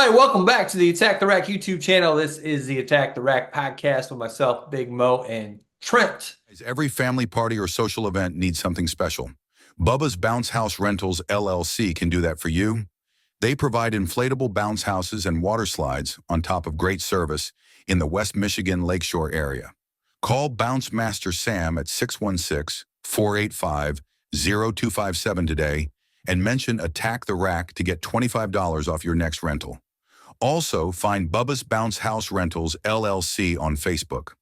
right, welcome back to the Attack the Rack YouTube channel. This is the Attack the Rack podcast with myself, Big Mo, and Trent. Every family party or social event needs something special. Bubba's Bounce House Rentals LLC can do that for you. They provide inflatable bounce houses and water slides on top of great service in the West Michigan Lakeshore area. Call Bounce Master Sam at 616-485-0257 today and mention Attack the Rack to get $25 off your next rental. Also, find Bubba's Bounce House Rentals LLC on Facebook.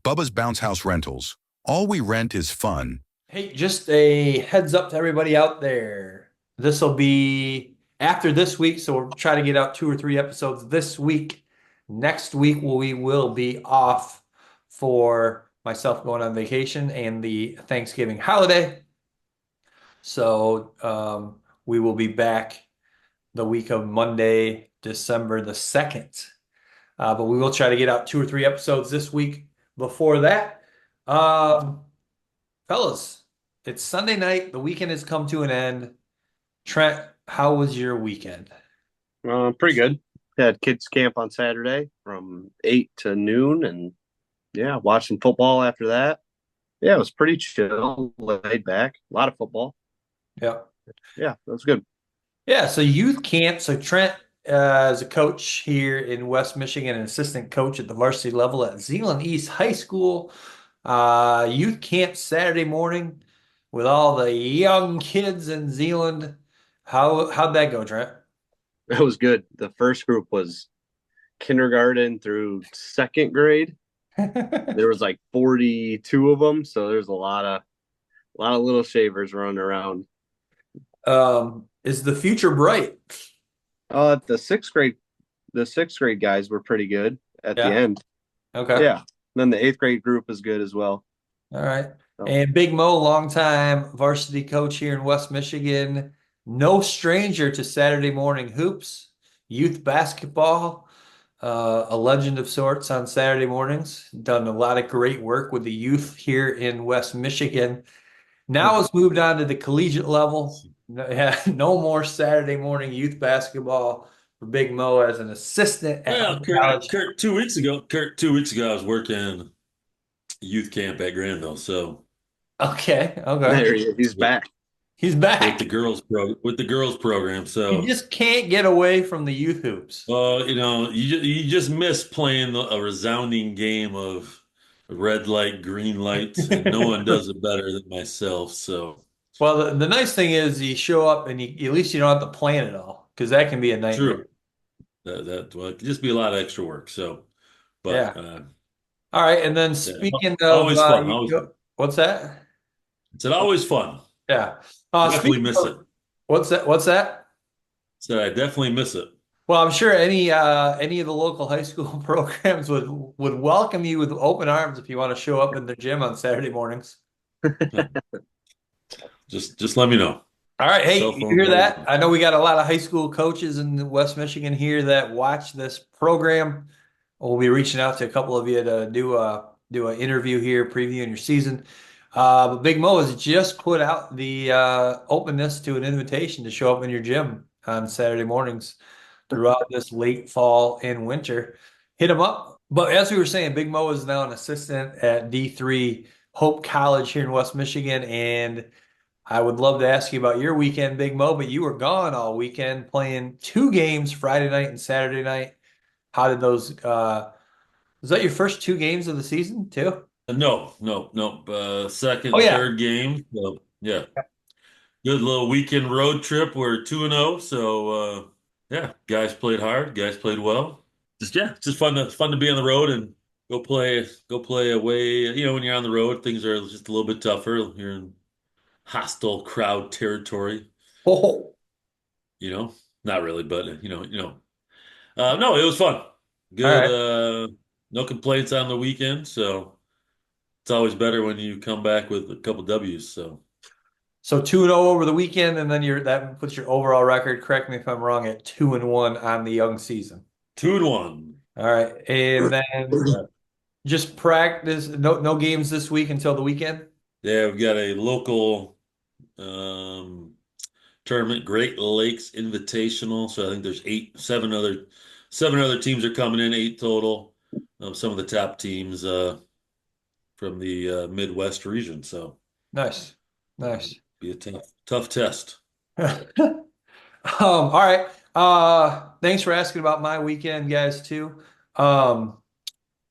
Bubba's Bounce House Rentals. All we rent is fun. Hey, just a heads up to everybody out there. This will be after this week, so we'll try to get out 2 or 3 episodes this week. Next week, we will be off for myself going on vacation and the Thanksgiving holiday. So we will be back the week of Monday, December the 2nd. But we will try to get out 2 or 3 episodes this week before that. Fellas, it's Sunday night. The weekend has come to an end. Trent, how was your weekend? Pretty good. Had kids camp on Saturday from 8 to noon, and yeah, watched some football after that. Yeah, it was pretty chill, laid back. A lot of football. Yeah. Yeah, that was good. Yeah, so youth camp. So Trent is a coach here in West Michigan, an assistant coach at the varsity level at Zeeland East High School. Youth camp Saturday morning with all the young kids in Zeeland. How'd that go, Trent? That was good. The first group was kindergarten through second grade. There was like 42 of them, so there's a lot of little shavers running around. Is the future bright? The sixth grade guys were pretty good at the end. Okay. Yeah. Then the 8th grade group is good as well. All right. And Big Mo, longtime varsity coach here in West Michigan, no stranger to Saturday morning hoops, youth basketball, a legend of sorts on Saturday mornings. Done a lot of great work with the youth here in West Michigan. Now it's moved on to the collegiate level. Yeah, no more Saturday morning youth basketball for Big Mo as an assistant at college. Kurt, 2 weeks ago, I was working youth camp at Granville. So Okay. There he is. He's back. He's back with the girls program. So you just can't get away from the youth hoops. you just miss playing a resounding game of red light, green light, and no one does it better than myself. So. Well, the nice thing is you show up and at least you don't have to plan it all because that can be a nightmare. True. Well, it could just be a lot of extra work. So, but yeah. All right, and then speaking of always fun. Always fun. What's that? It's always fun. Yeah. Definitely miss it. What's that? So I definitely miss it. Well, I'm sure any of the local high school programs would welcome you with open arms if you want to show up in the gym on Saturday mornings. Just let me know. All right. Hey, you hear that? I know we got a lot of high school coaches in West Michigan here that watch this program. We'll be reaching out to a couple of you to do an interview here, previewing your season. But Big Mo has just put out the openness to an invitation to show up in your gym on Saturday mornings throughout this late fall and winter. Hit him up. But as we were saying, Big Mo is now an assistant at D3 Hope College here in West Michigan, and I would love to ask you about your weekend, Big Mo, but you were gone all weekend playing 2 games, Friday night and Saturday night. How did those was that your first 2 games of the season too? No. Second, third game. So, yeah. Good little weekend road trip. We're 2-0. So yeah, guys played hard, guys played well. Just fun to be on the road and go play away. When you're on the road, things are just a little bit tougher. You're in hostile crowd territory. Oh, Not really, but no, it was fun. Good. Right. No complaints on the weekend, so it's always better when you come back with a couple W's. So 2-0 over the weekend, and then that puts your overall record, correct me if I'm wrong, at 2-1 on the young season. 2-1. All right, and then just practice. No games this week until the weekend. Yeah, we've got a local tournament, Great Lakes Invitational. So I think there's seven other teams are coming in, eight total. Some of the top teams from the Midwest region. So Nice. Nice. be a tough test. All right. Thanks for asking about my weekend, guys, too. Um,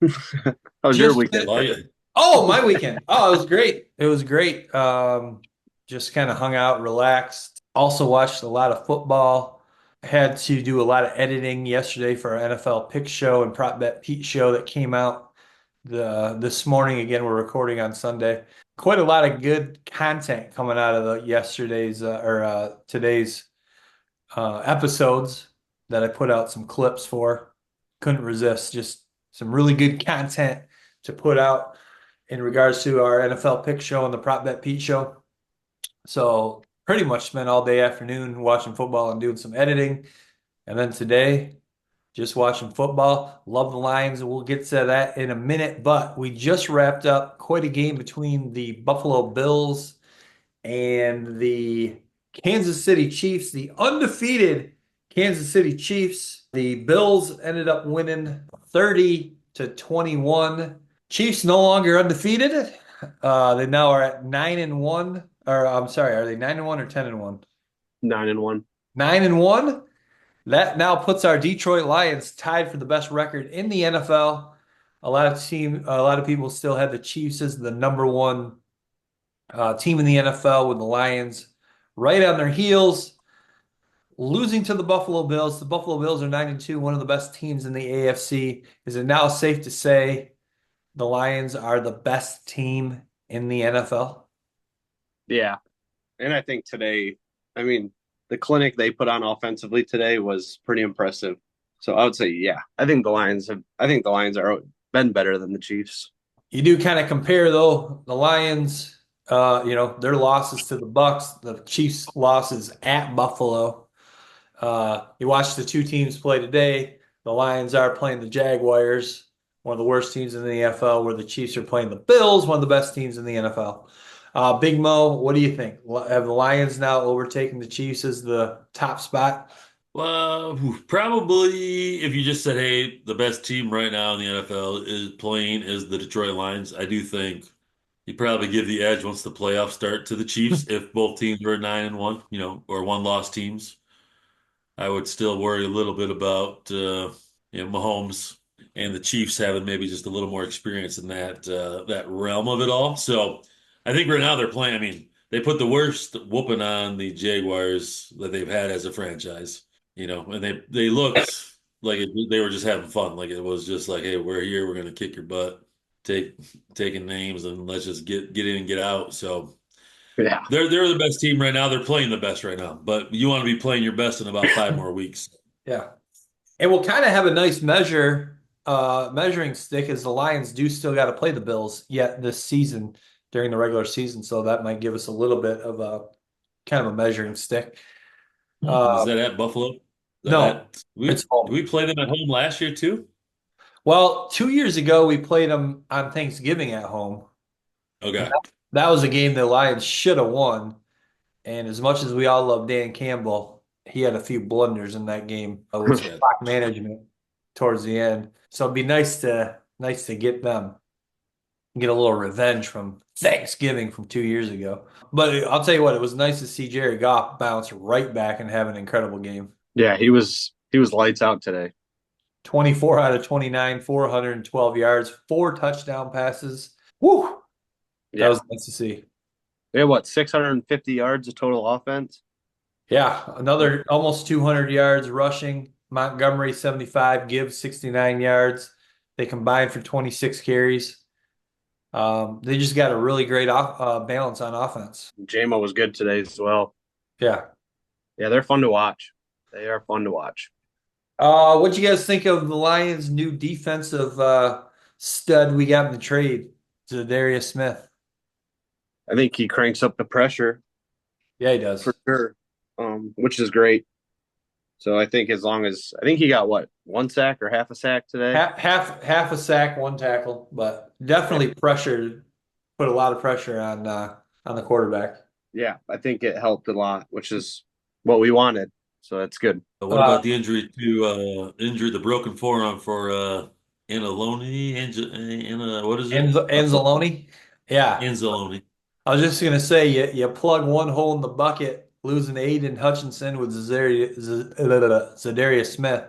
How was your just weekend? Oh, my weekend. Oh, it was great. It was great. Just kind of hung out, relaxed. Also watched a lot of football. Had to do a lot of editing yesterday for our NFL Pick Show and Prop Bet Pete show that came out this morning. Again, we're recording on Sunday. Quite a lot of good content coming out of the yesterday's or today's episodes that I put out some clips for. Couldn't resist. Just some really good content to put out in regards to our NFL Pick Show and the Prop Bet Pete show. So pretty much spent all day afternoon watching football and doing some editing. And then today, just watching football. Love the Lions, and we'll get to that in a minute. But we just wrapped up quite a game between the Buffalo Bills and the Kansas City Chiefs, the undefeated Kansas City Chiefs. The Bills ended up winning 30-21. Chiefs no longer undefeated. They now are at 9-1. Or I'm sorry, are they 9-1 or 10-1? 9-1. 9-1. That now puts our Detroit Lions tied for the best record in the NFL. A lot of people still have the Chiefs as the number one team in the NFL, with the Lions right on their heels, losing to the Buffalo Bills. The Buffalo Bills are 9-2, one of the best teams in the AFC. Is it now safe to say the Lions are the best team in the NFL? Yeah. And I think today, the clinic they put on offensively today was pretty impressive. So I would say, yeah, I think the Lions are been better than the Chiefs. You do kind of compare though, the Lions, their losses to the Bucks, the Chiefs' losses at Buffalo. You watch the two teams play today. The Lions are playing the Jaguars, one of the worst teams in the NFL, where the Chiefs are playing the Bills, one of the best teams in the NFL. Big Mo, what do you think? Have the Lions now overtaken the Chiefs as the top spot? Well, probably if you just said, hey, the best team right now in the NFL is the Detroit Lions, I do think you probably give the edge once the playoffs start to the Chiefs if both teams were 9-1, or one-loss teams. I would still worry a little bit about Mahomes and the Chiefs having maybe just a little more experience in that realm of it all. So I think right now they're playing. I mean, they put the worst whooping on the Jaguars that they've had as a franchise, and they looked like they were just having fun. Like it was just like, hey, we're here, we're gonna kick your butt, taking names, and let's just get in and get out. So. Yeah. They're the best team right now. They're playing the best right now, but you want to be playing your best in about 5 more weeks. Yeah. And we'll kind of have a nice measuring stick, as the Lions do still got to play the Bills yet this season during the regular season. So that might give us a little bit of a kind of a measuring stick. Is that at Buffalo? No, Did it's home. we play them at home last year too? Well, 2 years ago, we played them on Thanksgiving at home. Okay. That was a game the Lions should have won. And as much as we all love Dan Campbell, he had a few blunders in that game with clock management towards the end. So it'd be nice to get them, get a little revenge from Thanksgiving from 2 years ago. But I'll tell you what, it was nice to see Jared Goff bounce right back and have an incredible game. Yeah, he was lights out today. 24 out of 29, 412 yards, 4 touchdown passes. Woo! That was nice to see. They had what, 650 yards of total offense? Yeah, another almost 200 yards rushing. Montgomery 75, Gibbs 69 yards. They combined for 26 carries. They just got a really great balance on offense. JMO was good today as well. Yeah. Yeah, they're fun to watch. They are fun to watch. What'd you guys think of the Lions' new defensive stud we got in the trade, Darius Smith? I think he cranks up the pressure. Yeah, he does. For sure, which is great. So I think he got what, 1 sack or half a sack today? Half a sack, 1 tackle, but definitely put a lot of pressure on the quarterback. Yeah, I think it helped a lot, which is what we wanted. So that's good. What about the injury to the broken forearm for Anzalone? What is it? Anzalone. Yeah. Anzalone. I was just gonna say you plug one hole in the bucket, losing Aiden Hutchinson with Zadarius Smith,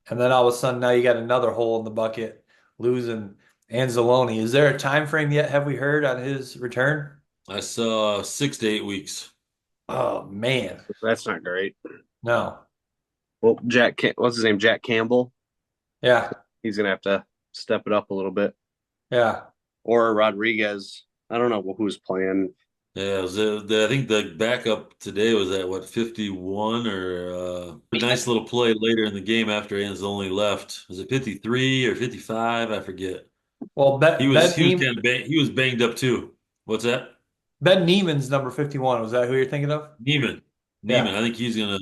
and then all of a sudden now you got another hole in the bucket, losing Anzalone. Is there a time frame yet? Have we heard on his return? I saw 6 to 8 weeks. Oh man, That's not great. no. Well, what's his name? Jack Campbell. Yeah, He's gonna have to step it up a little bit. yeah. Or Rodriguez. I don't know who's playing. Yeah, I think the backup today was at what 51 or a nice little play later in the game after Anzalone left. Was it 53 or 55? I forget. Well, He was kind of he was banged up too. What's that? Ben Neiman's number 51. Was that who you're thinking of? Neiman. Yeah, Neiman. I think he's gonna.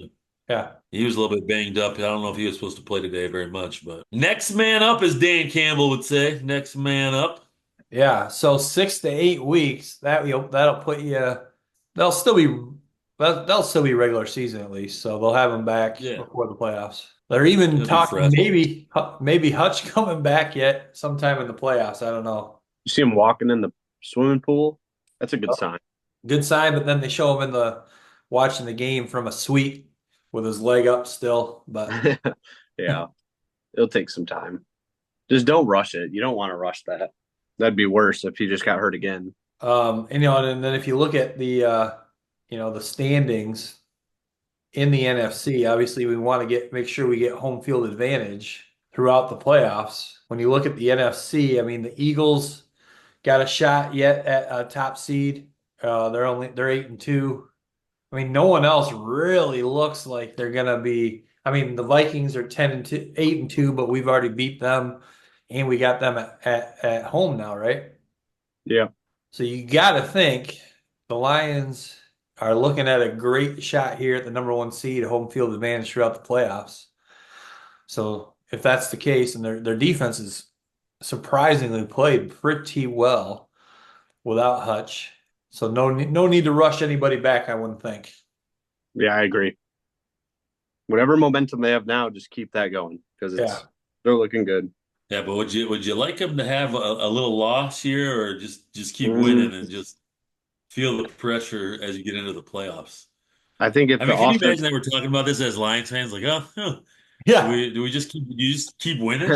yeah. He was a little bit banged up. I don't know if he was supposed to play today very much, but next man up, as Dan Campbell would say. Next man up. Yeah, so 6 to 8 weeks, that'll put you. They'll still be they'll still be regular season at least, so they'll have them back Yeah, before the playoffs. They're even it'll be talking fresh. maybe Hutch coming back yet sometime in the playoffs. I don't know. You see him walking in the swimming pool? That's a good sign. Good sign, but then they show him in the watching the game from a suite with his leg up still. But Yeah, it'll take some time. Just don't rush it. You don't want to rush that. That'd be worse if he just got hurt again. and then if you look at the standings in the NFC, obviously we want to make sure we get home field advantage throughout the playoffs. When you look at the NFC, I mean the Eagles got a shot yet at a top seed. They're 8-2. I mean, no one else really looks like they're gonna be. I mean, the Vikings are 10-2, 8-2, but we've already beat them, and we got them at home now, right? Yeah. So you got to think the Lions are looking at a great shot here at the number one seed, home field advantage throughout the playoffs. So if that's the case, and their defense is surprisingly played pretty well without Hutch, so no need to rush anybody back, I wouldn't think. Yeah, I agree. Whatever momentum they have now, just keep that going because Yeah. they're looking good. Yeah, but would you like him to have a little loss here, or just keep Mm, winning and just feel the pressure as you get into the playoffs? I think if I the mean, can you offense, imagine that we're talking about this as Lions fans? Like, oh, huh, Yeah. do we just keep winning?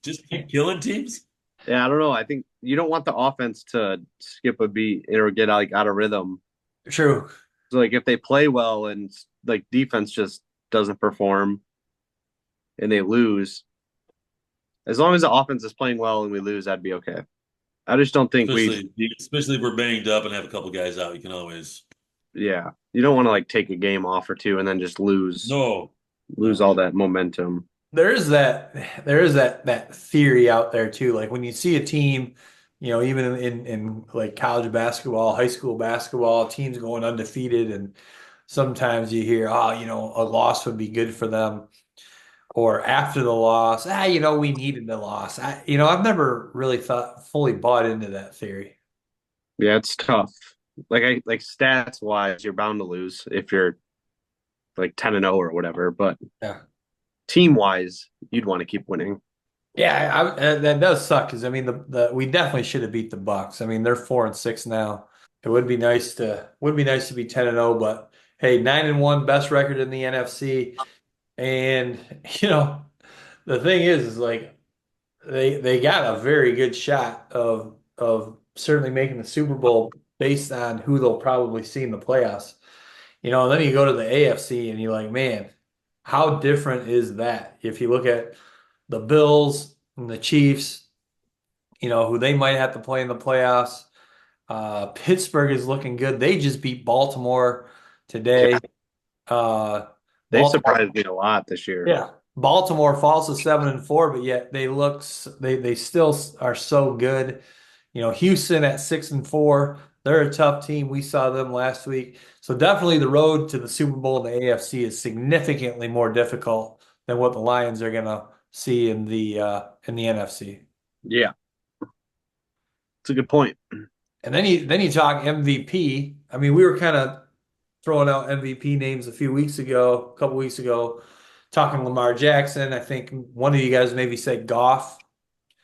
Just keep killing teams? yeah, I don't know. I think you don't want the offense to skip a beat or get like out of rhythm. True. So like if they play well and like defense just doesn't perform and they lose, as long as the offense is playing well and we lose, that'd be okay. I just don't think Especially if we're banged up and have a couple guys out, you can always yeah, you don't want to like take a game off or two and then just no, lose all that momentum. There is that theory out there too. Like when you see a team, even in like college basketball, high school basketball, teams going undefeated, and sometimes you hear, a loss would be good for them. Or after the loss, we needed the loss. I've never really fully bought into that theory. Yeah, it's tough. Like stats wise, you're bound to lose if you're like 10-0 or whatever, but Yeah. team wise, you'd want to keep winning. Yeah, that does suck because I mean we definitely should have beat the Bucks. I mean they're 4-6 now. It would be nice to be 10-0, but hey, 9-1, best record in the NFC. And the thing is like they got a very good shot of certainly making the Super Bowl based on who they'll probably see in the playoffs. And then you go to the AFC and you're like, man, how different is that? If you look at the Bills and the Chiefs, who they might have to play in the playoffs. Pittsburgh is looking good. They just beat Baltimore today. Yeah, Uh, they Baltimore, surprised me a lot this year. yeah. Baltimore falls to 7-4, but yet they still are so good. Houston at 6-4. They're a tough team. We saw them last week. So definitely the road to the Super Bowl in the AFC is significantly more difficult than what the Lions are gonna see in the NFC. Yeah, it's a good point. And then you talk MVP. I mean, we were kind of throwing out MVP names a couple weeks ago, talking Lamar Jackson. I think one of you guys maybe said Goff.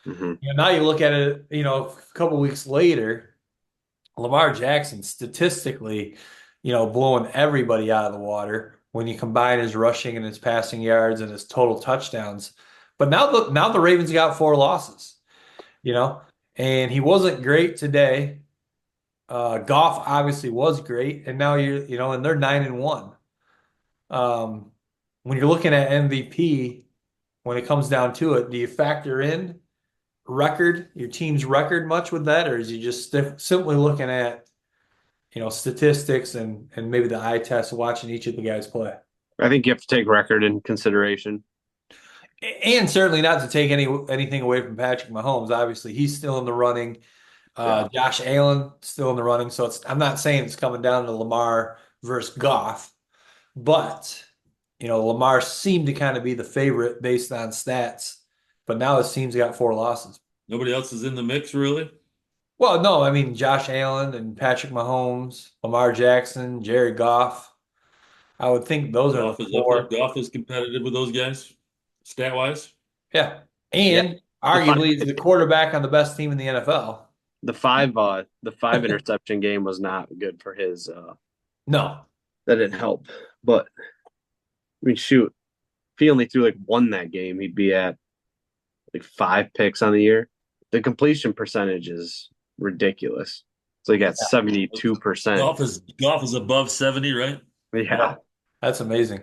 Mm-hmm. Now you look at it, a couple weeks later, Lamar Jackson statistically, blowing everybody out of the water when you combine his rushing and his passing yards and his total touchdowns. But now the Ravens got 4 losses, and he wasn't great today. Goff obviously was great, and now and they're 9-1. When you're looking at MVP, when it comes down to it, do you factor in your team's record much with that, or is you just simply looking at, statistics and maybe the eye test of watching each of the guys play? I think you have to take record in consideration. And certainly not to take anything away from Patrick Mahomes. Obviously, he's still in the running. Josh Allen still in the running. So I'm not saying it's coming down to Lamar versus Goff, but Lamar seemed to kind of be the favorite based on stats. But now his team's got 4 losses. Nobody else is in the mix, really? Well, no, I mean Josh Allen and Patrick Mahomes, Lamar Jackson, Jared Goff. I would think those are the 4. Goff is competitive with those guys, stat wise. Yeah, and arguably is the quarterback on the best team in the NFL. The five interception game was not good for his. No, that didn't help. But I mean, shoot, if he only threw like one that game, he'd be at like 5 picks on the year. The completion percentage is ridiculous. It's like at 72%. Goff is above 70, right? Yeah. That's amazing.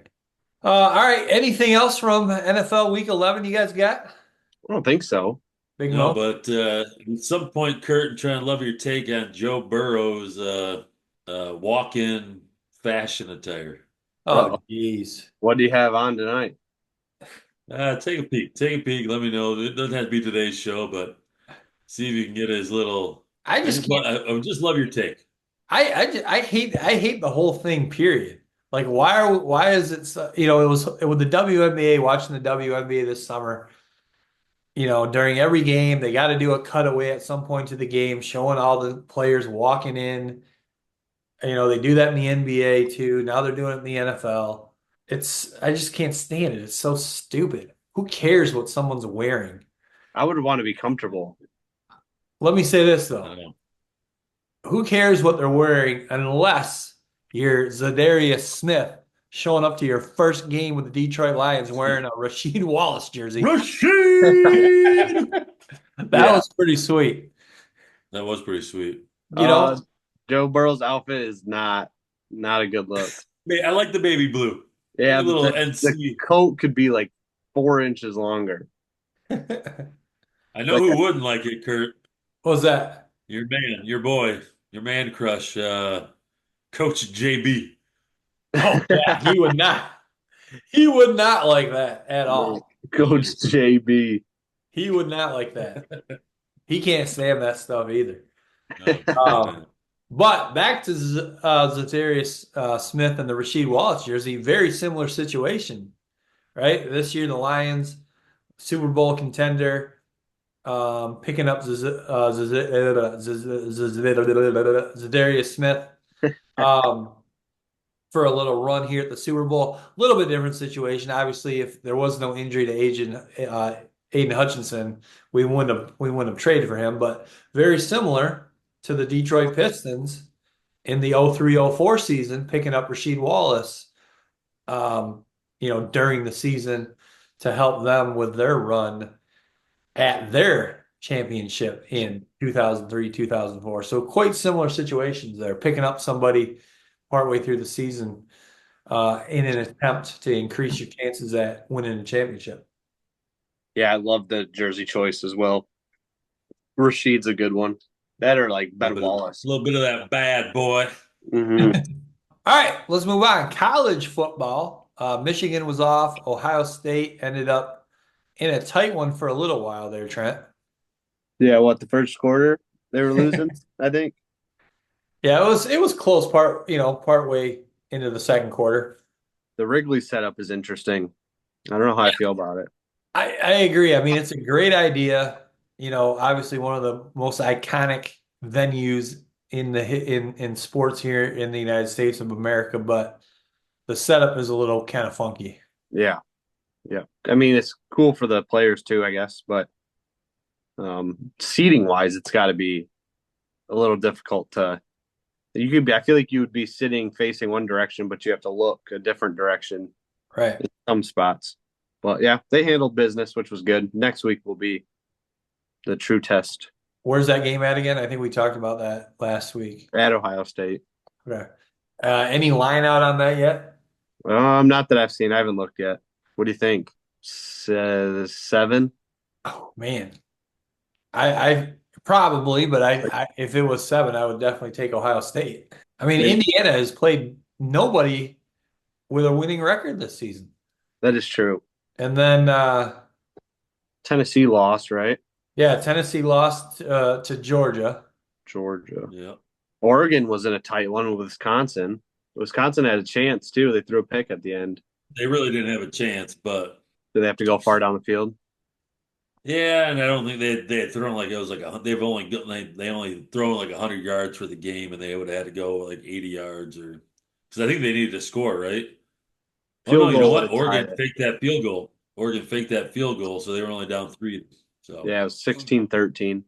All right. Anything else from NFL Week 11 you guys got? I don't think so. Big Mo? But at some point, Kurt, I'm trying to love your take on Joe Burrow's walk-in fashion attire. Oh, geez. What do you have on tonight? Take a peek. Take a peek. Let me know. It doesn't have to be today's show, but see if you can get his little. I just love your take. I hate the whole thing. Period. Like, why is it? It was with the WNBA. Watching the WNBA this summer. During every game, they got to do a cutaway at some point to the game, showing all the players walking in. They do that in the NBA too. Now they're doing it in the NFL. I just can't stand it. It's so stupid. Who cares what someone's wearing? I would want to be comfortable. Let me say this though. Who cares what they're wearing unless you're Zadarius Smith showing up to your first game with the Detroit Lions wearing a Rasheed Wallace jersey. Rasheed! That was pretty sweet. That was pretty sweet. Joe Burrow's outfit is not a good look. I like the baby blue. Yeah, the coat could be like 4 inches longer. I know who wouldn't like it, Kurt. What was that? Your man, your boy, your man crush, Coach JB. Oh, yeah, he would not. He would not like that at all. Coach JB. He would not like that. He can't stand that stuff either. No. But back to Zadarius Smith and the Rasheed Wallace jersey, very similar situation, right? This year, the Lions, Super Bowl contender, picking up Zadarius Smith for a little run here at the Super Bowl. A little bit different situation. Obviously, if there was no injury to Aiden Hutchinson, we wouldn't have traded for him, but very similar to the Detroit Pistons in the 03-04 season, picking up Rasheed Wallace, during the season to help them with their run at their championship in 2003, 2004. So quite similar situations there, picking up somebody partway through the season in an attempt to increase your chances at winning a championship. Yeah, I love the jersey choice as well. Rasheed's a good one. That or like Ben Wallace. A little bit of that bad boy. Mm-hmm. All right, let's move on. College football. Michigan was off. Ohio State ended up in a tight one for a little while there, Trent. Yeah, the first quarter they were losing, I think. Yeah, it was close partway into the second quarter. The Wrigley setup is interesting. I don't know how I feel about it. I agree. I mean, it's a great idea. Obviously one of the most iconic venues in sports here in the United States of America, but the setup is a little kind of funky. Yeah. Yeah. I mean, it's cool for the players too, I guess, but seating wise, it's got to be a little difficult to. You could be. I feel like you would be sitting facing one direction, but you have to look a different direction Right. in some spots. But yeah, they handled business, which was good. Next week will be the true test Where's that game at again? I think we talked about that last week. at Ohio State. Okay. Any line out on that yet? Not that I've seen. I haven't looked yet. What do you think? Says 7. Oh man, I probably, but I if it was 7, I would definitely take Ohio State. I mean, Maybe. Indiana has played nobody with a winning record this season, That is true. and then Tennessee lost, right? yeah, Tennessee lost to Georgia. Georgia. Yeah. Oregon was in a tight one with Wisconsin. Wisconsin had a chance too. They threw a pick at the end. They really didn't have a chance, but Did they have to go far down the field? yeah, and I don't think they had thrown like it was like they've only got they only thrown like 100 yards for the game, and they would have had to go like 80 yards or because I think they needed to score, right? Oh no, Field you know goal what? would have tied Oregon it. faked that field goal. Oregon faked that field goal, so they were only down 3. So Yeah, it was 16-13.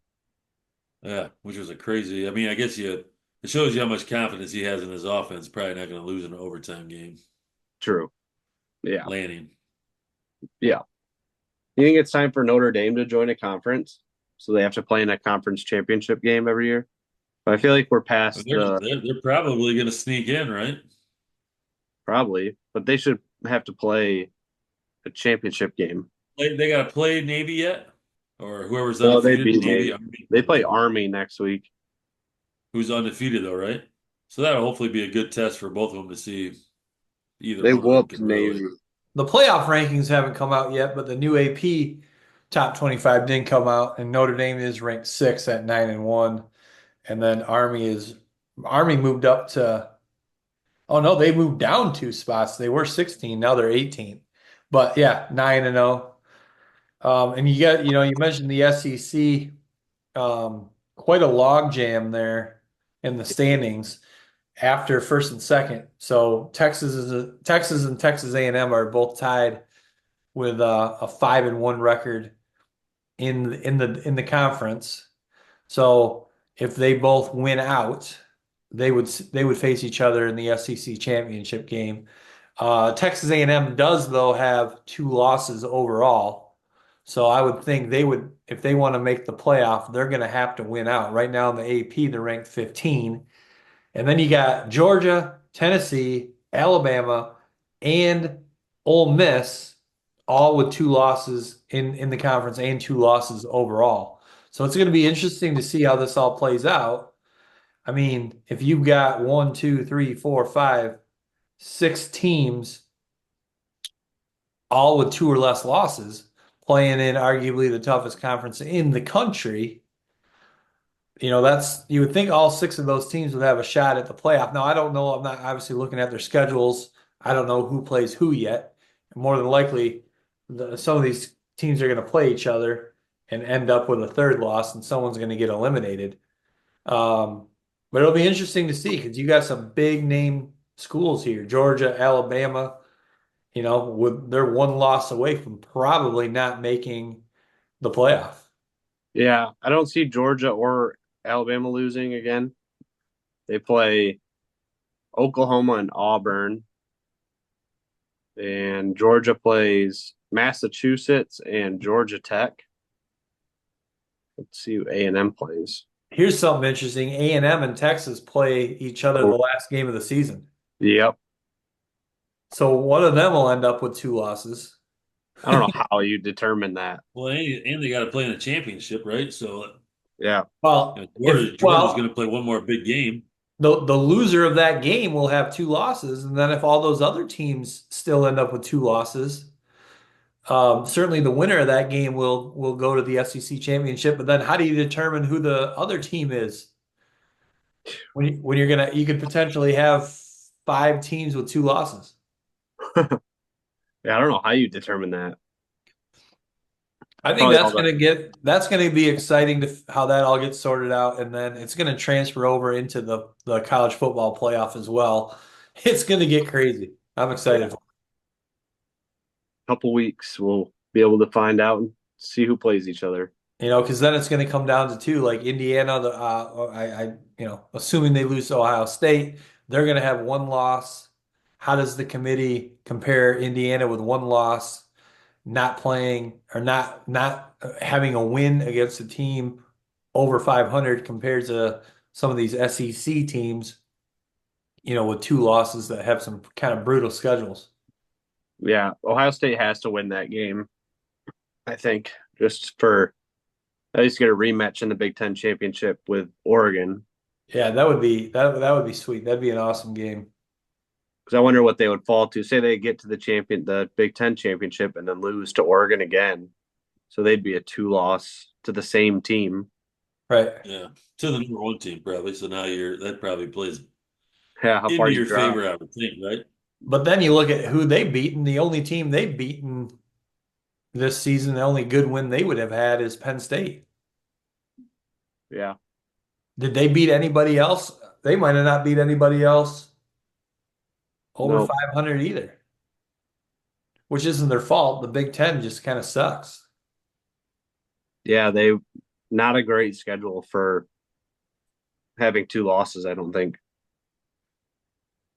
yeah, which was a crazy. I mean, I guess it shows you how much confidence he has in his offense. Probably not going to lose an overtime game. True. Yeah. Lanning. Yeah. You think it's time for Notre Dame to join a conference? So they have to play in a conference championship game every year? But I feel like we're past They're probably going to sneak in, right? probably, but they should have to play a championship game. They got to play Navy yet, or whoever's Well, they undefeated. beat Navy, Navy. They play Army next week. who's undefeated though, right? So that'll hopefully be a good test for both of them to see either They one of them whooped can really. Navy. The playoff rankings haven't come out yet, but the new AP top 25 didn't come out, and Notre Dame is ranked 6 at 9-1, and then Army moved up to. Oh no, they moved down 2 spots. They were 16, now they're 18. But yeah, 9-0. And you mentioned the SEC, quite a log jam there in the standings after first and second. So Texas and Texas A&M are both tied with a 5-1 record in the conference. So if they both win out, they would face each other in the SEC championship game. Texas A&M does though have 2 losses overall, so I would think they would, if they want to make the playoff, they're going to have to win out. Right now in the AP, they're ranked 15, and then you got Georgia, Tennessee, Alabama, and Ole Miss, all with 2 losses in the conference and 2 losses overall. So it's going to be interesting to see how this all plays out. I mean, if you've got 1, 2, 3, 4, 5, 6 teams, all with 2 or less losses, playing in arguably the toughest conference in the country, you would think all 6 of those teams would have a shot at the playoff. Now, I don't know. I'm not obviously looking at their schedules. I don't know who plays who yet. More than likely, some of these teams are going to play each other and end up with a third loss, and someone's going to get eliminated. But it'll be interesting to see because you got some big name schools here, Georgia, Alabama, they're 1 loss away from probably not making the playoff. Yeah, I don't see Georgia or Alabama losing again. They play Oklahoma and Auburn, and Georgia plays Massachusetts and Georgia Tech. Let's see who A&M plays. Here's something interesting. A&M and Texas play each other the last game of the season. Yep. So one of them will end up with 2 losses. I don't know how you determine that. Well, and they got to play in a championship, right? So Yeah. Well, Georgia's going to play one more big game. The loser of that game will have 2 losses, and then if all those other teams still end up with 2 losses, certainly the winner of that game will go to the SEC championship. But then, how do you determine who the other team is? When you could potentially have 5 teams with 2 losses. Yeah, I don't know how you determine that. I think that's gonna be exciting to how that all gets sorted out, and then it's gonna transfer over into the college football playoff as well. It's gonna get crazy. I'm excited. Yeah. Couple weeks we'll be able to find out and see who plays each other. Because then it's going to come down to two, like Indiana. Assuming they lose to Ohio State, they're going to have one loss. How does the committee compare Indiana with one loss, not playing or not having a win against a team over 500 compared to some of these SEC teams, with two losses that have some kind of brutal schedules. Yeah, Ohio State has to win that game, I think, just for at least get a rematch in the Big Ten championship with Oregon. Yeah, that would be sweet. That'd be an awesome game. Because I wonder what they would fall to. Say they get to the Big Ten championship, and then lose to Oregon again, so they'd be a 2-loss to the same team. Right. Yeah, to the number one team probably. So now that probably plays Yeah, how far into you your drop. favor, I would think, right? But then you look at who they've beaten. The only team they've beaten this season, the only good win they would have had is Penn State. Yeah. Did they beat anybody else? They might have not beat anybody else over Nope. 500 either, which isn't their fault. The Big Ten just kind of sucks. Yeah, they not a great schedule for having 2 losses, I don't think.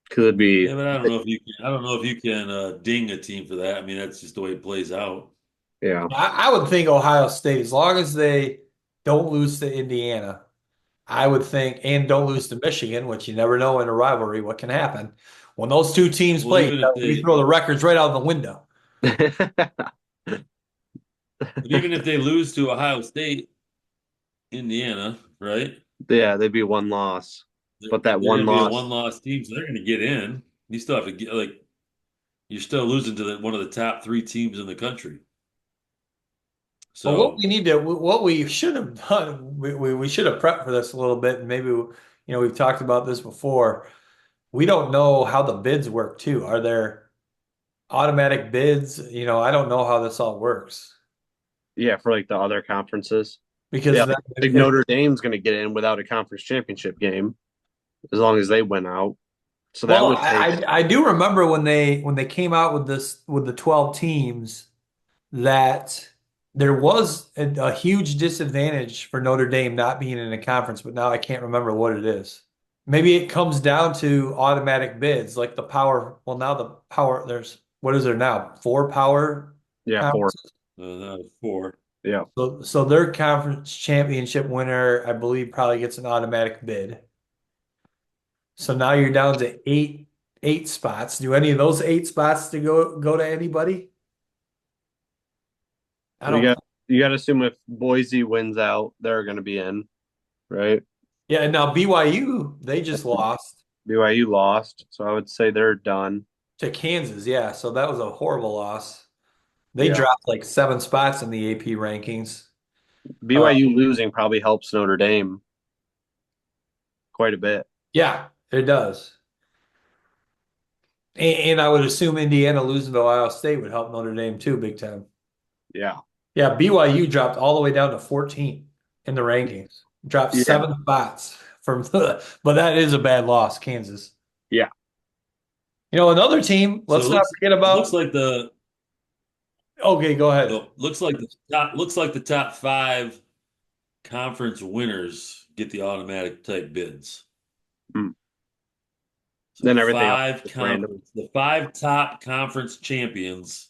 Could be. Yeah, but I don't know if you can. I don't know if you can ding a team for that. I mean, that's just the way it plays out. Yeah. I would think Ohio State, as long as they don't lose to Indiana, I would think, and don't lose to Michigan, which you never know in a rivalry what can happen. When those two teams Well, play, even if we they, throw the records right out the window. but even if they lose to Ohio State, Indiana, right? Yeah, they'd be 1 loss. But that They're one going to be a loss, one-loss team, so they're going to get in. You still have to get you're still losing to one of the top three teams in the country. But what So we need to, what we should have done, we should have prepped for this a little bit, and maybe, we've talked about this before. We don't know how the bids work too. Are there automatic bids? I don't know how this all works yeah, for like the other conferences. because Yeah, that, like Notre Dame's going to get in without a conference championship game as long as they win out. So that well, would take. I do remember when they came out with this with the 12 teams that there was a huge disadvantage for Notre Dame not being in a conference, but now I can't remember what it is. Maybe it comes down to automatic bids, like the power. Well, now the power, what is there now? 4 power Yeah, 4. conferences. four. Yeah. So their conference championship winner, I believe, probably gets an automatic bid. So now you're down to eight spots. Do any of those 8 spots to go to anybody? I Well, don't. you got to assume if Boise wins out, they're going to be in, right? Yeah, and now BYU, they just lost BYU lost, so I would say they're done. to Kansas. Yeah, so that was a horrible loss. They Yeah. dropped like 7 spots in the AP rankings. BYU losing probably helps Notre Dame quite a bit. Yeah, it does. And I would assume Indiana losing to Ohio State would help Notre Dame too, big time. Yeah. Yeah, BYU dropped all the way down to 14 in the rankings. Dropped Yeah. 7 spots from but that is a bad loss, Kansas. Yeah. Another team, So let's not forget it looks about. like the Okay, go ahead. oh, looks like the top five conference winners get the automatic type bids. Mm. So Then everything else is random. the five top conference champions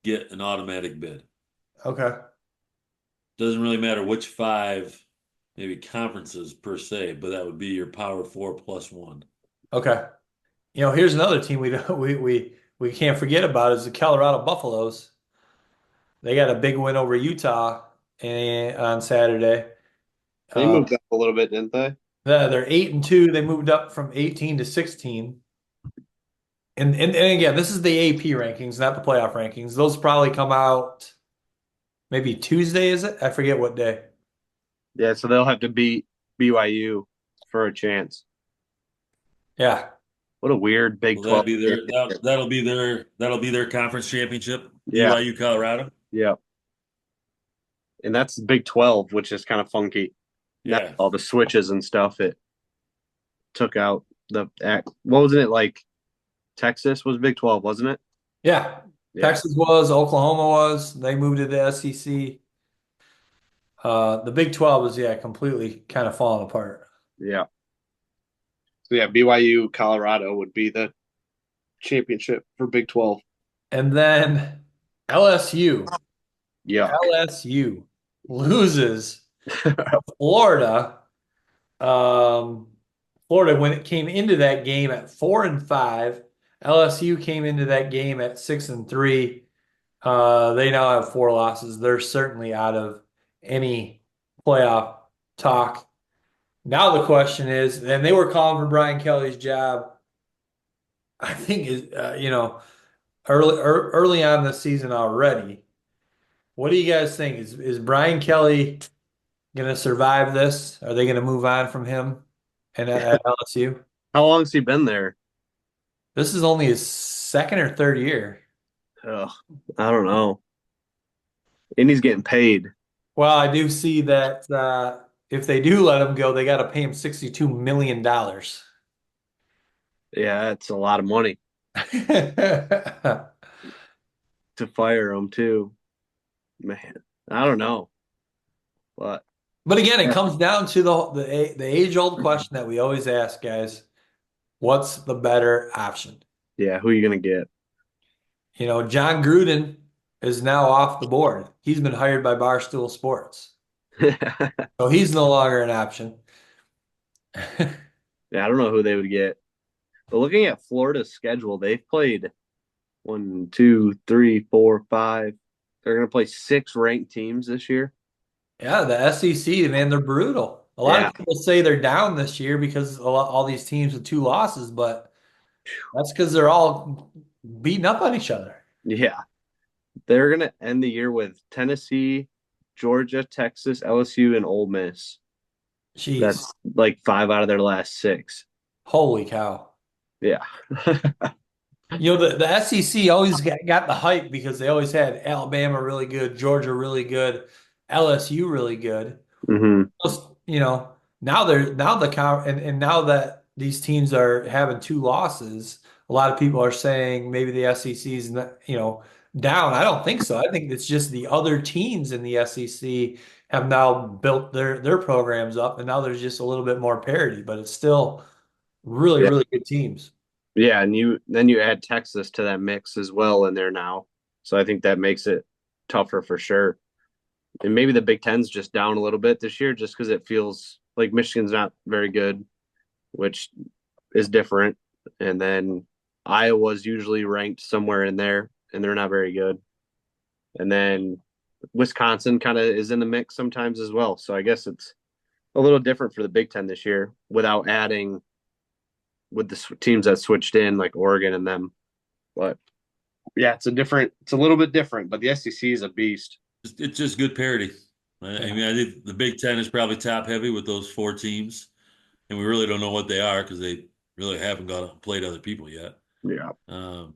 get an automatic bid. Okay. Doesn't really matter which five, maybe conferences per se, but that would be your Power Four plus one. Okay. Here's another team we can't forget about is the Colorado Buffaloes. They got a big win over Utah on Saturday. They moved up a little bit, didn't they? They're 8-2. They moved up from 18 to 16. And again, this is the AP rankings, not the playoff rankings. Those probably come out maybe Tuesday, is it? I forget what day. Yeah, so they'll have to beat BYU for a chance. Yeah. What a weird Big Will 12. that'll be their conference championship. Yeah. BYU Colorado. Yeah. and that's Big 12, which is kind of funky. Now Yeah. all the switches and stuff it took out what wasn't it like? Texas was Big 12, wasn't it? Yeah. Yeah, Texas was, Oklahoma was. They moved to the SEC. The Big 12 is, yeah, completely kind of falling apart. yeah. So yeah, BYU Colorado would be the championship for Big 12. And then LSU. Yuck. LSU loses to Florida. Um, Florida, when it came into that game at 4-5, LSU came into that game at 6-3. They now have 4 losses. They're certainly out of any playoff talk. Now the question is, and they were calling for Brian Kelly's job. I think is early on this season already. What do you guys think? Is Brian Kelly going to survive this? Are they going to move on from him and at LSU? How long has he been there? This is only his second or third year. Ugh, I don't know. And he's getting paid. Well, I do see that if they do let him go, they got to pay him $62 million. Yeah, it's a lot of money to fire him too. Man, I don't know. But But again, it comes down to the age-old question that we always ask, guys. What's the better option? yeah, who are you gonna get? John Gruden is now off the board. He's been hired by Barstool Sports. So he's no longer an option. Yeah, I don't know who they would get. But looking at Florida's schedule, they've played one, two, three, four, five. They're gonna play 6 ranked teams this year. Yeah, the SEC, man, they're brutal. A lot Yeah, of people say they're down this year because all these teams with 2 losses, but that's because they're all beating up on each other. yeah. They're gonna end the year with Tennessee, Georgia, Texas, LSU, and Ole Miss. Jeez, That's like 5 out of their last 6. holy cow. Yeah. The SEC always got the hype because they always had Alabama really good, Georgia really good, LSU really good. hmm Now now that these teams are having 2 losses, a lot of people are saying maybe the SEC's down. I don't think so. I think it's just the other teams in the SEC have now built their programs up, and now there's just a little bit more parity, but it's still really, Yeah. really good teams. Yeah, and you add Texas to that mix as well in there now. So I think that makes it tougher for sure. And maybe the Big Ten's just down a little bit this year just because it feels like Michigan's not very good, which is different. And then Iowa's usually ranked somewhere in there, and they're not very good. And then Wisconsin kind of is in the mix sometimes as well. So I guess it's a little different for the Big Ten this year without adding with the teams that switched in like Oregon and them. But yeah, it's a little bit different, but the SEC is a beast. It's just good parity. I mean, I think the Big Ten is probably top heavy with those 4 teams, and we really don't know what they are because they really haven't got to played other people yet. Yeah. Um,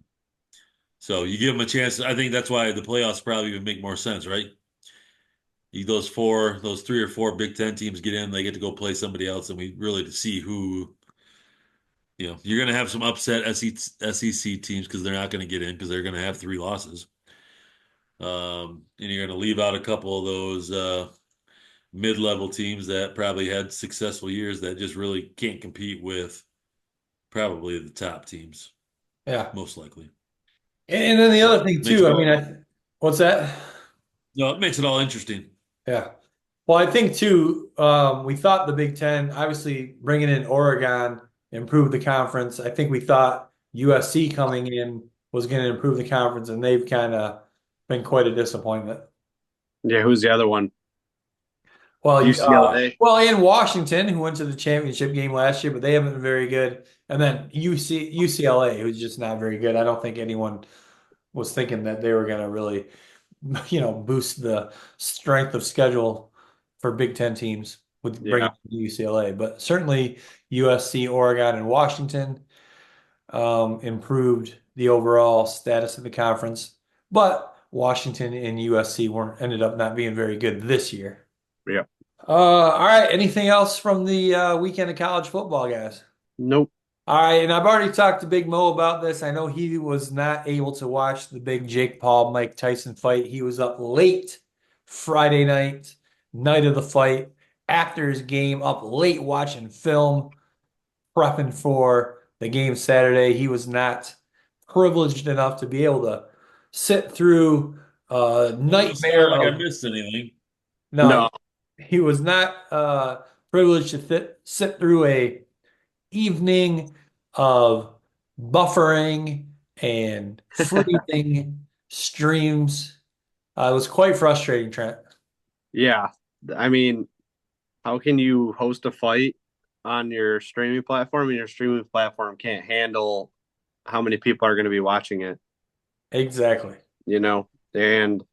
so you give them a chance. I think that's why the playoffs probably even make more sense, right? Those 3 or 4 Big Ten teams get in, they get to go play somebody else, and we really see who. You're going to have some upset SEC teams because they're not going to get in because they're going to have 3 losses. And you're going to leave out a couple of those mid-level teams that probably had successful years that just really can't compete with probably the top teams, Yeah. most likely. And then the So other thing makes too, it I all, mean, what's that? no, it makes it all interesting. Yeah. Well, I think too, we thought the Big Ten, obviously bringing in Oregon, improved the conference. I think we thought USC coming in was going to improve the conference, and they've kind of been quite a disappointment. Yeah, who's the other one? Well, UCLA. and Washington, who went to the championship game last year, but they haven't been very good. And then UCLA, who's just not very good. I don't think anyone was thinking that they were going to really, boost the strength of schedule for Big Ten teams with bringing UCLA. But certainly USC, Oregon, and Washington improved the overall status of the conference. But Washington and USC ended up not being very good this year. Yeah. All right. Anything else from the weekend of college football, guys? Nope. All right, and I've already talked to Big Mo about this. I know he was not able to watch the big Jake Paul Mike Tyson fight. He was up late Friday night of the fight, after his game, up late watching film, prepping for the game Saturday. He was not privileged enough to be able to sit through a Doesn't nightmare sound like I of missed anything. no, No. he was not privileged to sit through a evening of buffering and freezing streams. It was quite frustrating, Trent. Yeah. I mean, how can you host a fight on your streaming platform and your streaming platform can't handle how many people are going to be watching it? Exactly. And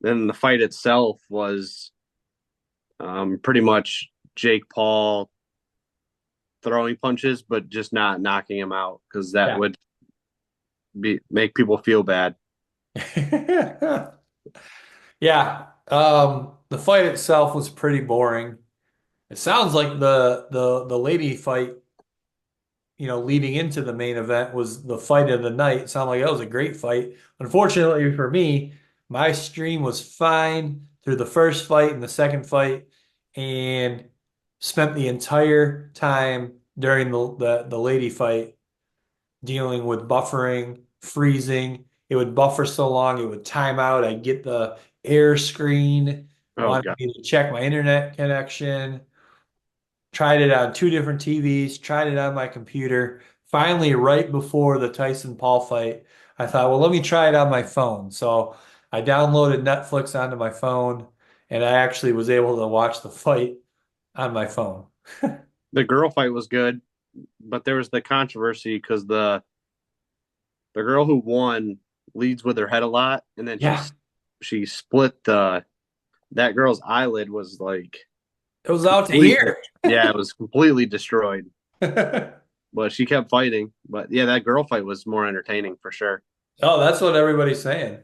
then the fight itself was pretty much Jake Paul throwing punches, but just not knocking him out because that would make people feel bad. Yeah. The fight itself was pretty boring. It sounds like the lady fight, leading into the main event was the fight of the night. It sounded like that was a great fight. Unfortunately for me, my stream was fine through the first fight and the second fight, and spent the entire time during the lady fight dealing with buffering, freezing. It would buffer so long, it would time out. I'd get the air screen, Oh, wanted God. me to check my internet connection. Tried it on two different TVs, tried it on my computer. Finally, right before the Tyson Paul fight, I thought, well, let me try it on my phone. So I downloaded Netflix onto my phone, and I actually was able to watch the fight on my phone. The girl fight was good, but there was the controversy because the girl who won leads with her head a lot, and then Yeah, she split that girl's eyelid was like it was out to here. yeah, it was completely destroyed. But she kept fighting. But yeah, that girl fight was more entertaining for sure. Oh, that's what everybody's saying.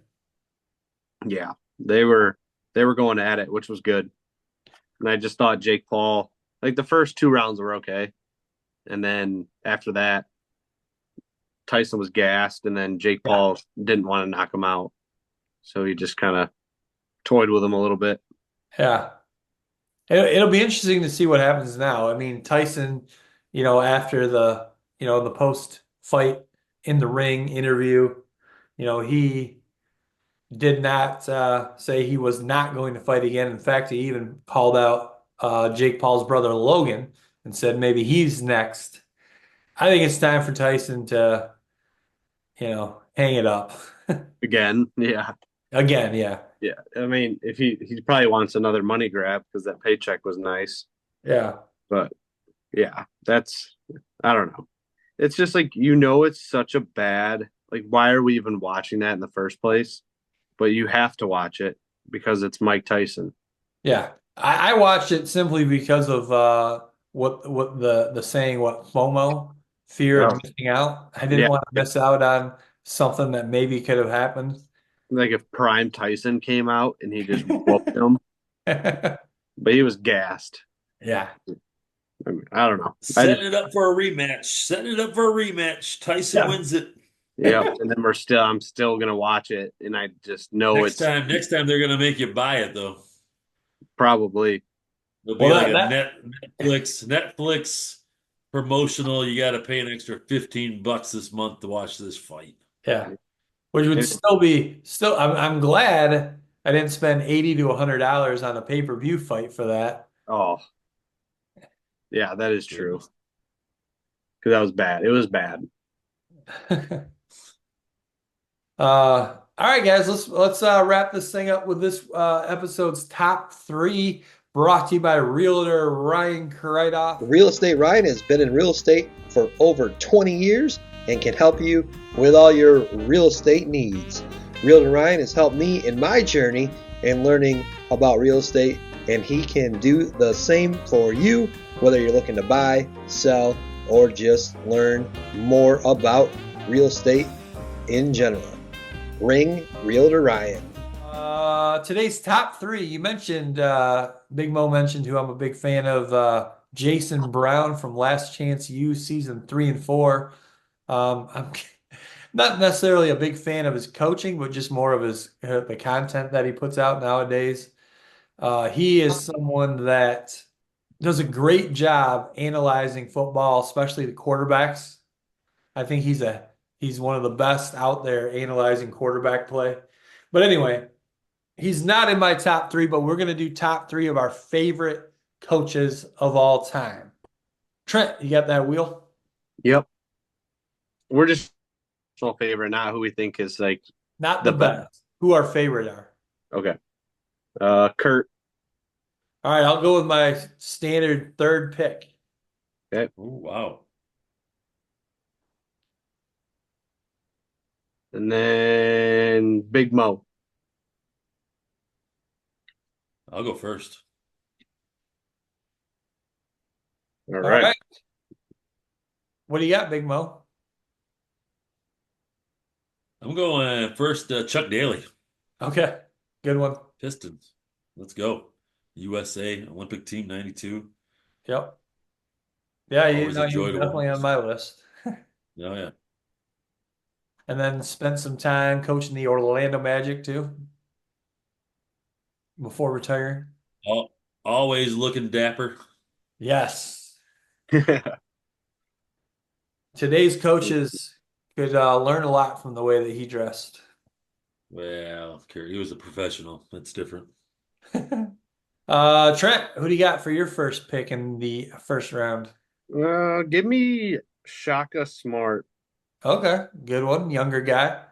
Yeah, they were going at it, which was good. And I just thought Jake Paul, like the first two rounds were okay, and then after that, Tyson was gassed, and then Jake Paul didn't want to knock him out, so he just kind of toyed with him a little bit. Yeah. It'll be interesting to see what happens now. I mean, Tyson, after the post fight in the ring interview, he did not say he was not going to fight again. In fact, he even called out Jake Paul's brother Logan and said maybe he's next. I think it's time for Tyson to, hang it up. Again, yeah. Again, yeah. Yeah. I mean, if he probably wants another money grab because that paycheck was nice. Yeah. But yeah, I don't know. It's just like, it's such a bad, like, why are we even watching that in the first place? But you have to watch it because it's Mike Tyson. Yeah. I watched it simply because of what the saying, what FOMO, fear of missing out. I didn't want to miss out on something that maybe could have happened. Like if Prime Tyson came out and he just whooped him, but he was gassed. Yeah. I don't know. Setting it up for a rematch. Tyson wins it. Yeah, and then I'm still gonna watch it, and I just know next time they're gonna make you buy it though. Probably. It'll be like a Netflix promotional. You got to pay an extra $15 this month to watch this fight. Yeah. Which would I'm glad I didn't spend $80 to $100 on a pay-per-view fight for that. Oh. Yeah, that is true. Because that was bad. It was bad. All right, guys, let's wrap this thing up with this episode's top 3, brought to you by Realtor Ryan Kruitoff. Real Estate Ryan has been in real estate for over 20 years and can help you with all your real estate needs. Realtor Ryan has helped me in my journey in learning about real estate, and he can do the same for you, whether you're looking to buy, sell, or just learn more about real estate in general. Ring Realtor Ryan. Today's top three. You mentioned Big Mo mentioned who I'm a big fan of, Jason Brown from Last Chance U season 3 and 4. I'm not necessarily a big fan of his coaching, but just more of his the content that he puts out nowadays. He is someone that does a great job analyzing football, especially the quarterbacks. I think he's one of the best out there analyzing quarterback play. But anyway, he's not in my top three, but we're going to do top three of our favorite coaches of all time. Trent, you got that wheel? Yep. We're just personal favorite, not who we think is like Not the best. Who our favorite are. Okay. Kurt. All right, I'll go with my standard third pick. Okay. Oh, wow. And then Big Mo. I'll go first. All right. What do you got, Big Mo? I'm going first, Chuck Daly. Okay, good one. Pistons. Let's go. USA Olympic team 92. Yep. Yeah, Always a he's joy to definitely watch. on my list. Oh, yeah. And then spent some time coaching the Orlando Magic too before retiring. Always looking dapper. Yes. Today's coaches could learn a lot from the way that he dressed. Well, he was a professional. That's different. Trent, who do you got for your first pick in the first round? Give me Shaka Smart. Okay, good one. Younger guy.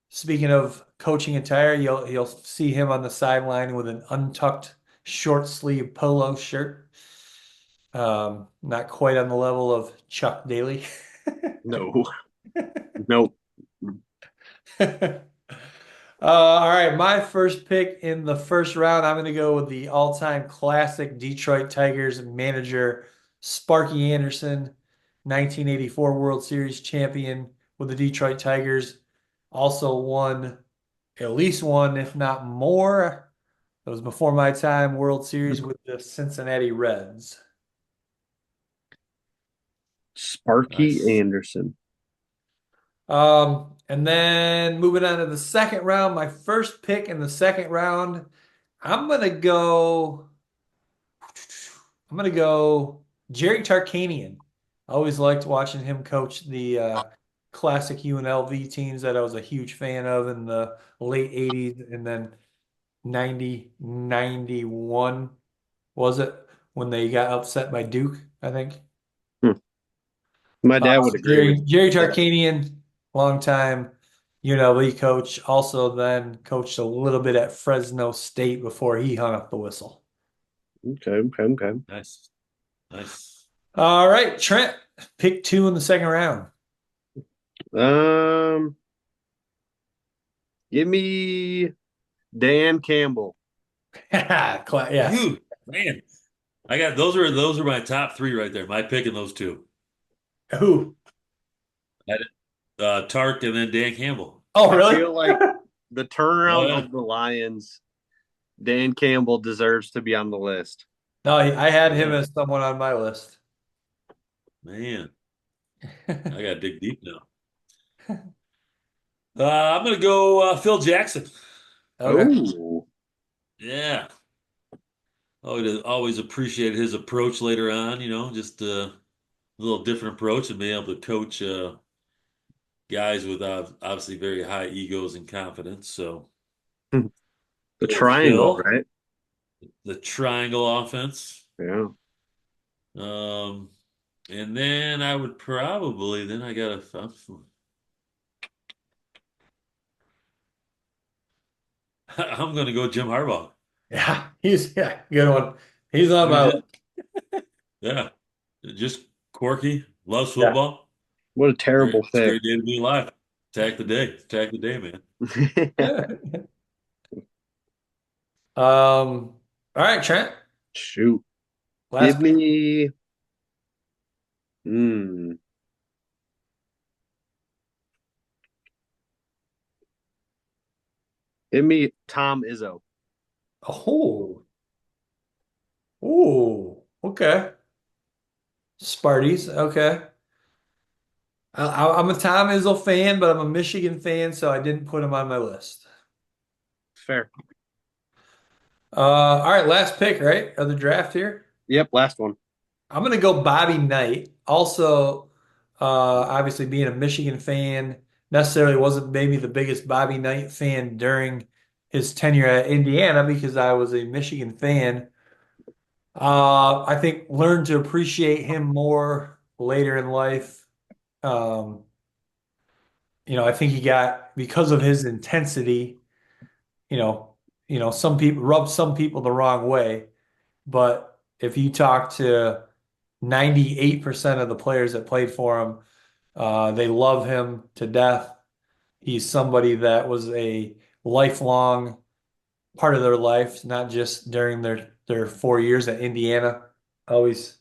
Speaking of coaching attire, you'll see him on the sideline with an untucked short sleeve polo shirt. Not quite on the level of Chuck Daly. No. Nope. All right, my first pick in the first round, I'm going to go with the all-time classic Detroit Tigers manager, Sparky Anderson, 1984 World Series champion with the Detroit Tigers. Also won at least one, if not more. It was before my time, World Series with the Cincinnati Reds. Sparky Nice. Anderson. And then moving on to the second round, my first pick in the second round, I'm gonna go Jerry Tarkanian. I always liked watching him coach the classic UNLV teams that I was a huge fan of in the late 80s and then 90, 91 was it when they got upset by Duke, I think. My dad would agree with Jerry Tarkanian, long time UNLV coach, also then coached a little bit at Fresno State before he hung up the whistle. Okay. Nice. Nice. All right, Trent, pick 2 in the second round. Give me Dan Campbell. Yes. Dude, man. I got those are my top 3 right there. My pick and those 2. Who? Tark and then Dan Campbell. Oh, really? I feel like the turnaround of the Lions, Dan Campbell deserves to be on the list. No, I had him as someone on my list. Man, I got to dig deep now. I'm going to go Phil Jackson. Okay. Ooh. Yeah. Always appreciate his approach later on, just a little different approach and being able to coach guys with obviously very high egos and confidence. So The triangle, Phil, right? the triangle offense. Yeah. And then I would probably I got I'm going to go Jim Harbaugh. Yeah, good one. He's on my list. Yeah, just quirky, loves football. What a terrible It's a pick. great day to be alive. Attack the day, man. All right, Trent. Shoot. Last Give me. Hmm. Give me Tom Izzo. Oh, oh, okay. Sparties, okay. I'm a Tom Izzo fan, but I'm a Michigan fan, so I didn't put him on my list. Fair. All right, last pick, right, of the draft here. Yep, last one. I'm gonna go Bobby Knight. Also, obviously being a Michigan fan, necessarily wasn't maybe the biggest Bobby Knight fan during his tenure at Indiana because I was a Michigan fan. I think learned to appreciate him more later in life. Um, I think he got because of his intensity, you know, some people rubbed some people the wrong way. But if you talk to 98% of the players that played for him, they love him to death. He's somebody that was a lifelong part of their life, not just during their 4 years at Indiana. Always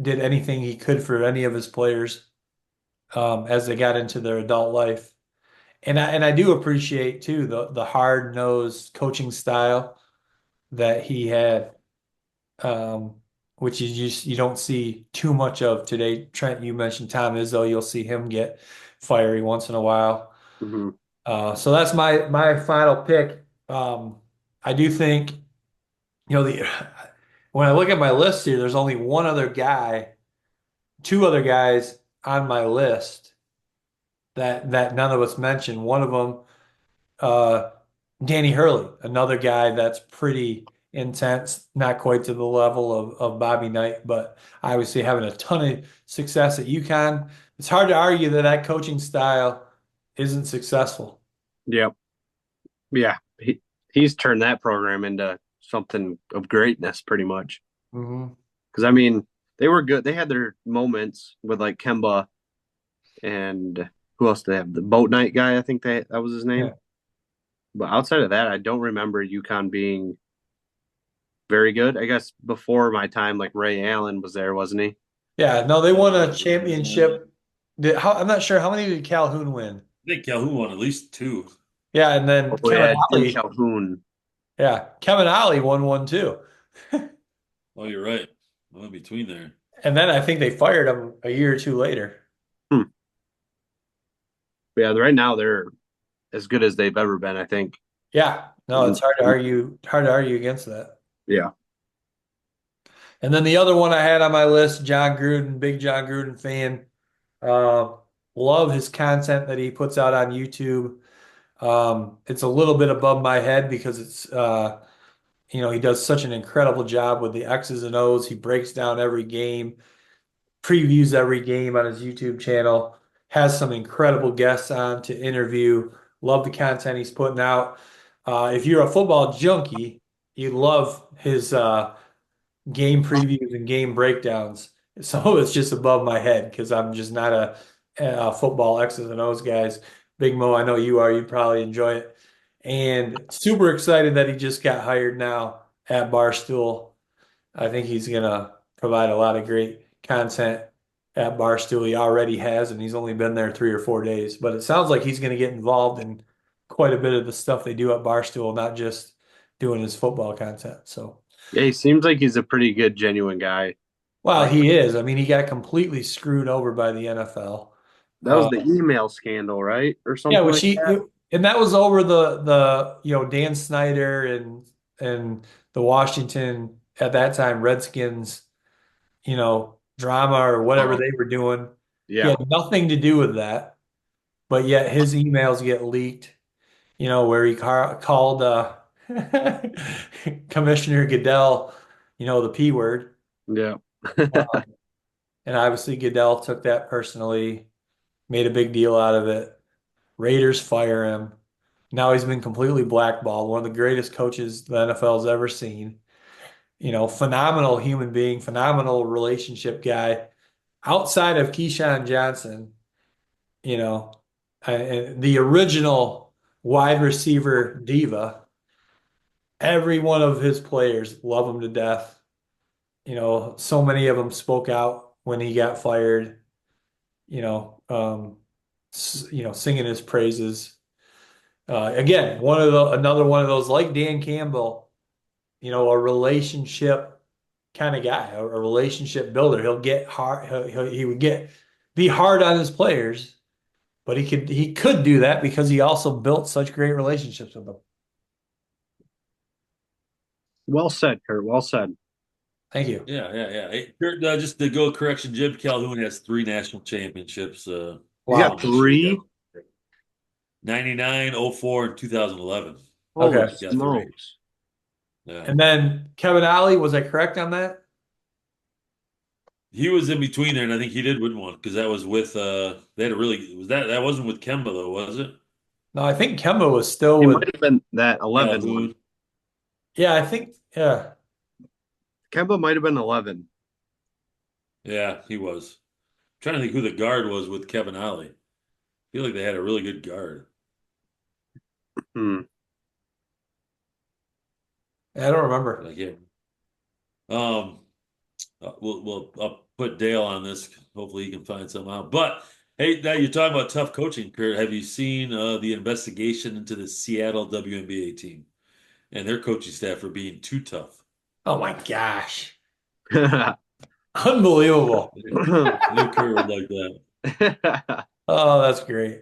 did anything he could for any of his players as they got into their adult life. And I do appreciate too the hard-nosed coaching style that he had, which you don't see too much of today. Trent, you mentioned Tom Izzo. You'll see him get fiery once in a while. Hmm. So that's my final pick. I do think, the when I look at my list here, there's only one other guy, two other guys on my list that none of us mentioned. One of them, uh, Danny Hurley, another guy that's pretty intense, not quite to the level of Bobby Knight, but obviously having a ton of success at UConn. It's hard to argue that coaching style isn't successful. Yep. Yeah. He's turned that program into something of greatness pretty much. Hmm. Because I mean, they were good. They had their moments with like Kemba and who else did they have? The boat night guy, I think that was his name. Yeah. But outside of that, I don't remember UConn being very good. I guess before my time, like Ray Allen was there, wasn't he? Yeah, no, they won a championship. I'm not sure how many did Calhoun win. I think Calhoun won at least two. Yeah, and then Oh Kevin yeah, Jim Ollie. Calhoun. Yeah, Kevin Ollie won one too. Oh, you're right. Well, in between there. And then I think they fired him a year or two later. Hmm. Yeah, right now they're as good as they've ever been, I think. Yeah, no, it's hard to argue against that. Yeah. And then the other one I had on my list, John Gruden, big John Gruden fan. Uh, love his content that he puts out on YouTube. It's a little bit above my head because he does such an incredible job with the X's and O's. He breaks down every game, previews every game on his YouTube channel, has some incredible guests on to interview. Love the content he's putting out. If you're a football junkie, you love his game previews and game breakdowns. So it's just above my head because I'm just not a football X's and O's guys. Big Mo, I know you are. You'd probably enjoy it. And super excited that he just got hired now at Barstool. I think he's going to provide a lot of great content at Barstool. He already has, and he's only been there 3 or 4 days. But it sounds like he's going to get involved in quite a bit of the stuff they do at Barstool, not just doing his football content. So. Yeah, he seems like he's a pretty good, genuine guy. Well, he is. I mean, he got completely screwed over by the NFL. That was the email scandal, right? Or Yeah, something like that. and that was over the Dan Snyder and the Washington at that time Redskins, drama or whatever Oh, they were doing. He yeah. had nothing to do with that, but yet his emails get leaked, where he called Commissioner Goodell, the P word. Yeah. And obviously Goodell took that personally, made a big deal out of it. Raiders fire him. Now he's been completely blackballed. One of the greatest coaches the NFL's ever seen. Phenomenal human being, phenomenal relationship guy. Outside of Keyshawn Johnson, and the original wide receiver diva, every one of his players love him to death. So many of them spoke out when he got fired. Singing his praises. Again, another one of those like Dan Campbell, a relationship kind of guy, a relationship builder. He'll get hard. He would be hard on his players, but he could do that because he also built such great relationships with them. Well said, Kurt. Well said. Thank you. Yeah. Hey, Kurt, just to go correction, Jim Calhoun has 3 national championships. You Wow. got 3? 99, 04, and 2011. Holy Okay. smokes. Yeah. And then Kevin Ollie, was I correct on that? He was in between there, and I think he did win one because that was with they had a really that wasn't with Kemba though, was it? No, I think Kemba was still It with. might have been that 11 Calhoun. one. Yeah, I think. Yeah. Kemba might have been 11. Yeah, he was. I'm trying to think who the guard was with Kevin Ollie. I feel like they had a really good guard. Hmm. I don't remember. Like, yeah. I'll put Dale on this. Hopefully he can find something out. But hey, now you're talking about tough coaching, Kurt. Have you seen the investigation into the Seattle WNBA team and their coaching staff for being too tough? Oh my gosh. Unbelievable. New Kurt would like that. Oh, that's great.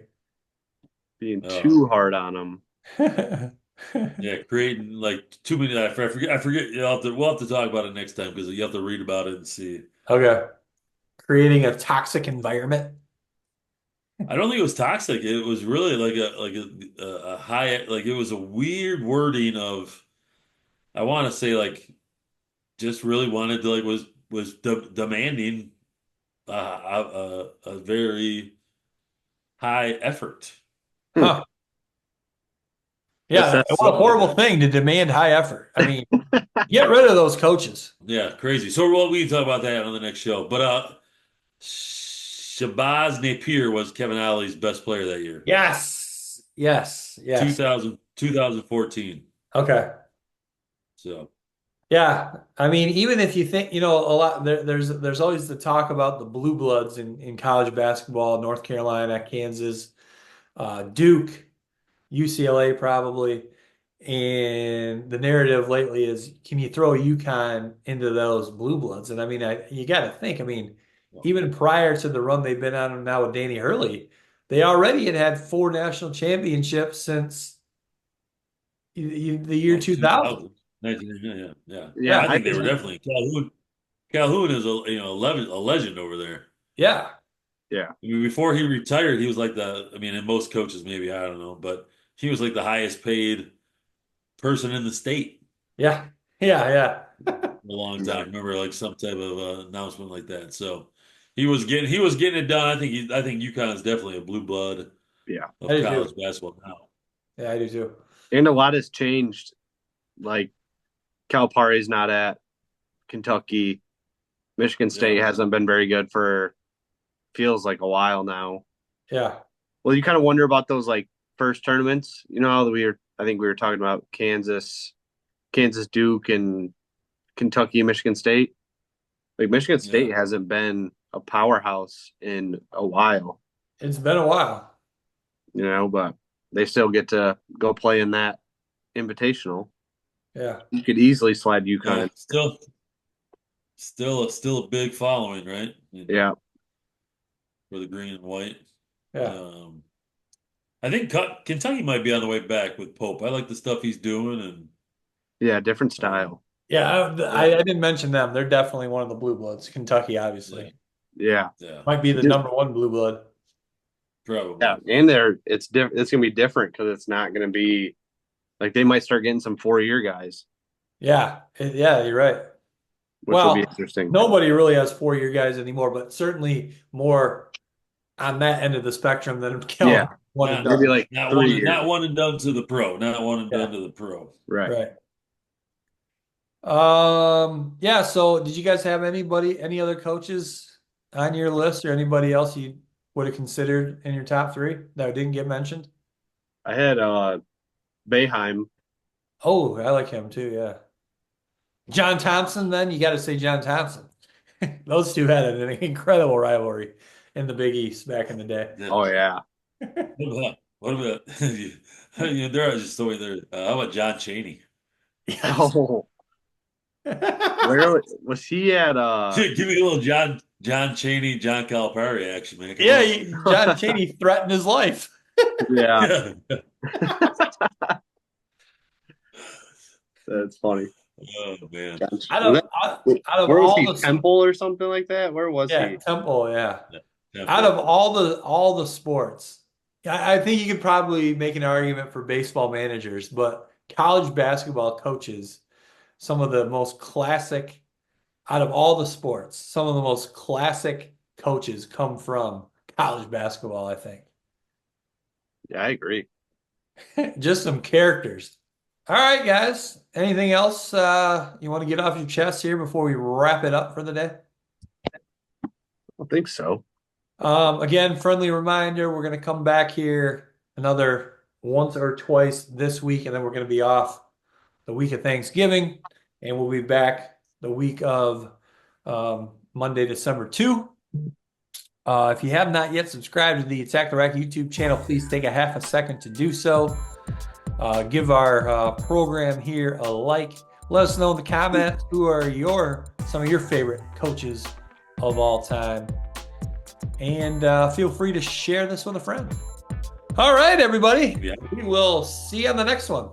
Being too hard on them. Yeah, creating like too many. I forget. We'll have to talk about it next time because you have to read about it and see. Okay. Creating a toxic environment. I don't think it was toxic. It was really like a high, like it was a weird wording of, I want to say like just really wanted to like was demanding a very high effort. Huh. Yeah, what a horrible thing to demand high effort. I mean, get rid of those coaches. Yeah, crazy. So we can talk about that on the next show. But Shabazz Napier was Kevin Ollie's best player that year. Yes. 2014. Okay. So yeah, I mean, even if you think, a lot there's always the talk about the blue bloods in college basketball, North Carolina, Kansas, Duke, UCLA probably. And the narrative lately is, can you throw UConn into those blue bloods? And I mean, you got to think, I mean, even prior to the run they've been on now with Danny Hurley, they already had 4 national championships since the year 2000. 19, Yeah, I think they were definitely Calhoun. Calhoun is a legend over there. Yeah. Yeah. I mean, before he retired, he was like in most coaches, maybe, I don't know, but he was like the highest paid person in the state. Yeah. A long time. Remember, like some type of announcement like that. So he was getting it done. I think UConn is definitely a blue blood of college basketball now. Yeah, I do too. And a lot has changed. Like Calipari's not at Kentucky. Michigan State hasn't been very good for feels like a while now. Yeah. Well, you kind of wonder about those like first tournaments. I think we were talking about Kansas, Duke, and Kentucky, Michigan State. Like Michigan State hasn't been a powerhouse in a while. It's been a while. But they still get to go play in that invitational. Yeah. You could easily slide UConn. Still a big following, right? Yeah. For the green and white. Yeah. I think Kentucky might be on the way back with Pope. I like the stuff he's doing, and different style. I didn't mention them. They're definitely one of the blue bloods. Kentucky, obviously. Yeah. Might be the number 1 blue blood. Probably. Yeah, and it's gonna be different because it's not gonna be like they might start getting some 4-year guys. Yeah, you're right. Which will be interesting. Nobody really has 4-year guys anymore, but certainly more on that end of the spectrum than one and done. Maybe like not one and done to the pro. Not one and done to the pro. Right. So did you guys have any other coaches on your list or anybody else you would have considered in your top 3 that didn't get mentioned? I had Boeheim. Oh, I like him too, yeah. John Thompson, then you got to say John Thompson. Those two had an incredible rivalry in the Big East back in the day. Oh yeah. What about There are just so many there. How about John Chaney? Oh, where was he at? Give me a little John Chaney, John Calipari action, man. Come Yeah, on. John Chaney threatened his life. Yeah, Yeah. that's funny. Oh man. Out Was of out of where was all he? the Temple or something like that? Where was he? Temple, yeah. Yeah. Out of all the sports, I think you could probably make an argument for baseball managers, but college basketball coaches, some of the most classic out of all the sports, some of the most classic coaches come from college basketball, I think. Yeah, I agree. Just some characters. All right, guys. Anything else you want to get off your chest here before we wrap it up for the day? I don't think so. Again, friendly reminder, we're going to come back here another once or twice this week, and then we're going to be off the week of Thanksgiving, and we'll be back the week of Monday, December 2. If you have not yet subscribed to the Attack the Rack YouTube channel, please take a half a second to do so. Give our program here a like. Let us know in the comments who are some of your favorite coaches of all time. And feel free to share this with a friend. All right, everybody. Yeah. We will see you on the next one.